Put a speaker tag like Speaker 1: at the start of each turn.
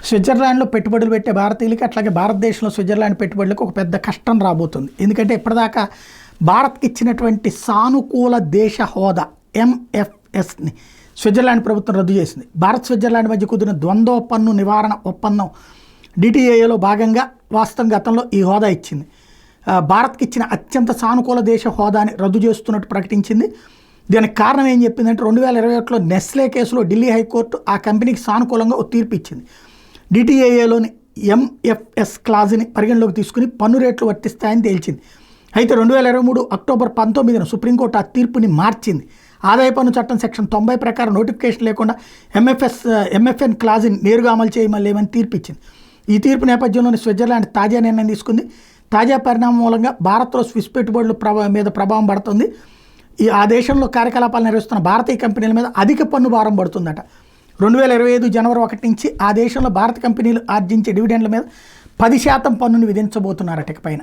Speaker 1: స్విట్జర్లాండ్లో పెట్టుబడులు పెట్టే భారతీయులకి అట్లాగే భారతదేశంలో స్విట్జర్లాండ్ పెట్టుబడులకు ఒక పెద్ద కష్టం రాబోతుంది. ఎందుకంటే ఇప్పటిదాకా భారత్కి ఇచ్చినటువంటి సానుకూల దేశ హోదా ఎంఎఫ్ఎస్ని స్విట్జర్లాండ్ ప్రభుత్వం రద్దు చేసింది. భారత్ స్విట్జర్లాండ్ మధ్య కుదిరిన ద్వంద్వ పన్ను నివారణ ఒప్పందం డిటిఏఏలో భాగంగా వాస్తవం గతంలో ఈ హోదా ఇచ్చింది. భారత్కి ఇచ్చిన అత్యంత సానుకూల దేశ హోదాని రద్దు చేస్తున్నట్టు ప్రకటించింది. దీనికి కారణం ఏం చెప్పిందంటే 2021లో నెస్లే కేసులో ఢిల్లీ హైకోర్టు ఆ కంపెనీకి సానుకూలంగా ఒక తీర్పు ఇచ్చింది. డిటిఏఏలోని ఎంఎఫ్ఎస్ క్లాజ్ని పరిగణలోకి తీసుకుని పన్ను రేట్లు వర్తిస్తాయని తేల్చింది. అయితే 2023 అక్టోబర్ 19న సుప్రీంకోర్టు ఆ తీర్పుని మార్చింది. ఆదాయ పన్ను చట్టం సెక్షన్ 90 ప్రకారం నోటిఫికేషన్ లేకుండా ఎంఎఫ్ఎన్ క్లాజ్ని నేరుగా అమలు చేయమని తీర్పు ఇచ్చింది. ఈ తీర్పు నేపథ్యంలోని స్విట్జర్లాండ్ తాజా నిర్ణయం తీసుకుంది. తాజా పరిణామం మూలంగా భారత్లో స్విస్ పెట్టుబడుల మీద ప్రభావం పడుతుంది. ఆ దేశంలో కార్యకలాపాలు నిర్వహిస్తున్న భారతీయ కంపెనీల మీద అధిక పన్ను భారం పడుతుందట. 2025 జనవరి 1 నుంచి ఆ దేశంలో భారత కంపెనీలు ఆర్జించే డివిడెండ్ల మీద 10% పన్నును విధించబోతున్నారట ఇకపైన.